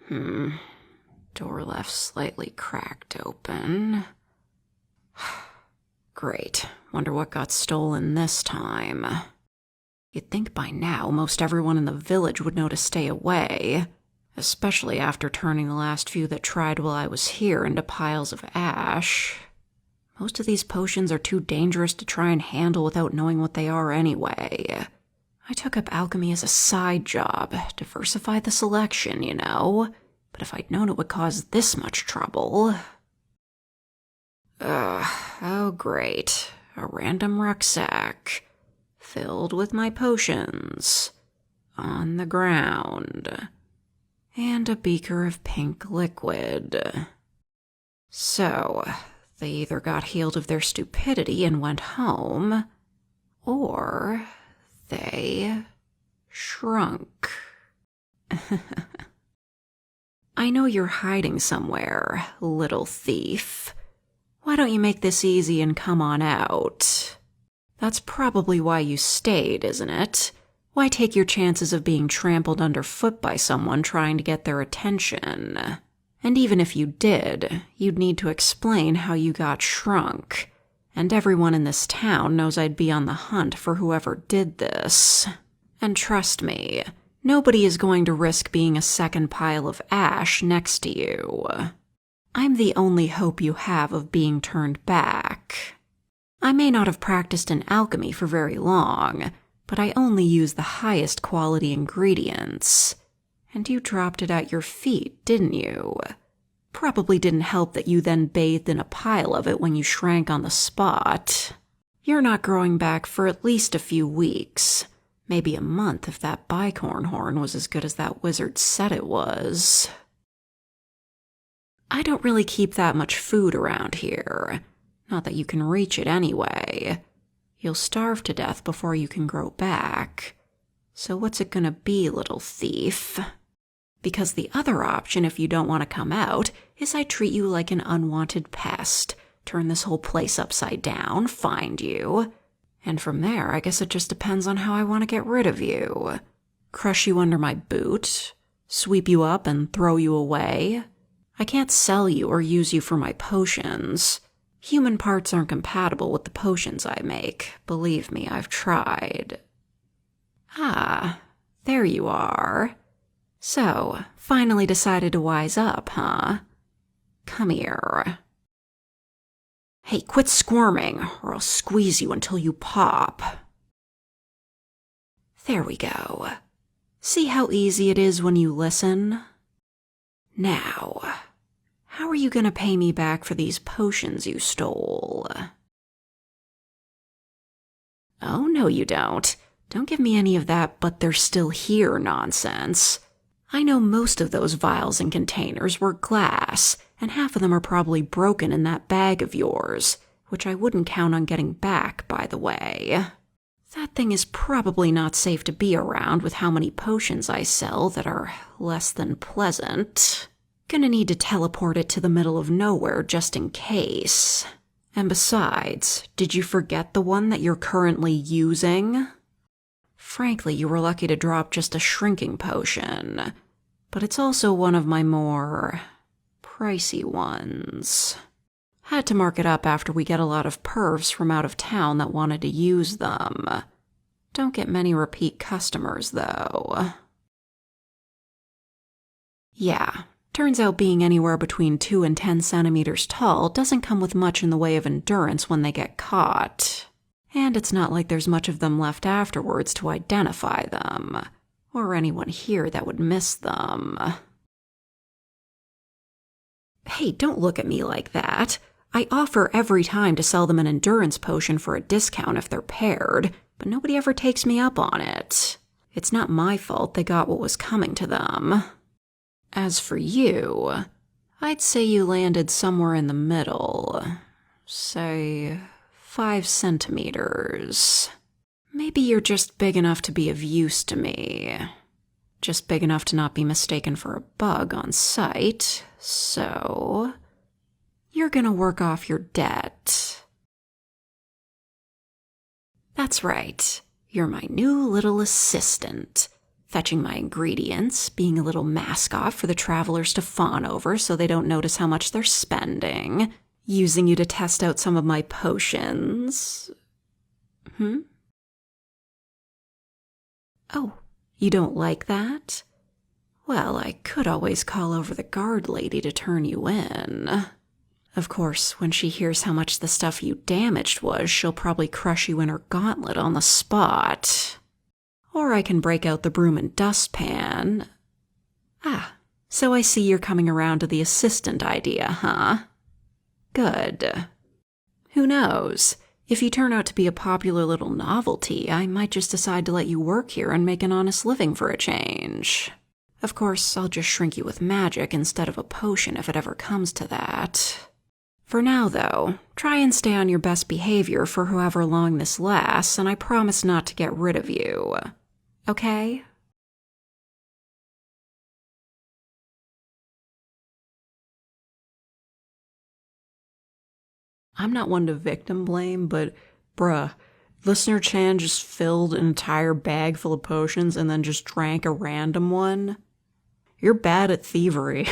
Door left slightly cracked open. Great. Wonder what got stolen this time. You'd think by now most everyone in the village would know to stay away, especially after turning the last few that tried while I was here into piles of ash. Most of these potions are too dangerous to try and handle without knowing what they are anyway. I took up alchemy as a side job, diversify the selection, you know. But if I'd known it would cause this much trouble... oh great. A random rucksack. Filled with my potions. On the ground. And a beaker of pink liquid. So, they either got healed of their stupidity and went home, or they shrunk. I know you're hiding somewhere, little thief. Why don't you make this easy and come on out? That's probably why you stayed, isn't it? Why take your chances of being trampled underfoot by someone trying to get their attention? And even if you did, you'd need to explain how you got shrunk. And everyone in this town knows I'd be on the hunt for whoever did this. And trust me, nobody is going to risk being a second pile of ash next to you. I'm the only hope you have of being turned back. I may not have practiced in alchemy for very long, but I only use the highest quality ingredients. And you dropped it at your feet, didn't you? Probably didn't help that you then bathed in a pile of it when you shrank on the spot. You're not growing back for at least a few weeks. Maybe a month if that bicorn horn was as good as that wizard said it was. I don't really keep that much food around here. Not that you can reach it anyway. You'll starve to death before you can grow back. So what's it gonna be, little thief? Because the other option, if you don't want to come out, is I treat you like an unwanted pest, turn this whole place upside down, find you. And from there, I guess it just depends on how I want to get rid of you. Crush you under my boot? Sweep you up and throw you away? I can't sell you or use you for my potions. Human parts aren't compatible with the potions I make. Believe me, I've tried. Ah, there you are. So, finally decided to wise up, huh? Come here. Hey, quit squirming, or I'll squeeze you until you pop. There we go. See how easy it is when you listen? Now, how are you gonna pay me back for these potions you stole? Oh, no you don't. Don't give me any of that "but they're still here" nonsense. I know most of those vials and containers were glass, and half of them are probably broken in that bag of yours, which I wouldn't count on getting back, by the way. That thing is probably not safe to be around with how many potions I sell that are less than pleasant. Gonna need to teleport it to the middle of nowhere just in case. And besides, did you forget the one that you're currently using? Frankly, you were lucky to drop just a shrinking potion, but it's also one of my more pricey ones. Had to mark it up after we get a lot of pervs from out of town that wanted to use them. Don't get many repeat customers, though. Yeah, turns out being anywhere between 2 and 10 centimeters tall doesn't come with much in the way of endurance when they get caught. And it's not like there's much of them left afterwards to identify them, or anyone here that would miss them. Hey, don't look at me like that. I offer every time to sell them an endurance potion for a discount if they're paired, but nobody ever takes me up on it. It's not my fault they got what was coming to them. As for you, I'd say you landed somewhere in the middle. Say 5 centimeters. Maybe you're just big enough to be of use to me. Just big enough to not be mistaken for a bug on sight, so you're gonna work off your debt. That's right. You're my new little assistant. fetching my ingredients, being a little mascot for the travelers to fawn over so they don't notice how much they're spending, using you to test out some of my potions. Oh, you don't like that? Well, I could always call over the guard lady to turn you in. Of course, when she hears how much the stuff you damaged was, she'll probably crush you in her gauntlet on the spot. Or I can break out the broom and dustpan. Ah, so I see you're coming around to the assistant idea, huh? Good. Who knows? If you turn out to be a popular little novelty, I might just decide to let you work here and make an honest living for a change. Of course, I'll just shrink you with magic instead of a potion if it ever comes to that. For now, though, try and stay on your best behavior for however long this lasts, and I promise not to get rid of you. Okay? I'm not one to victim blame, but bruh, Listener Chan just filled an entire bag full of potions and then just drank a random one. You're bad at thievery.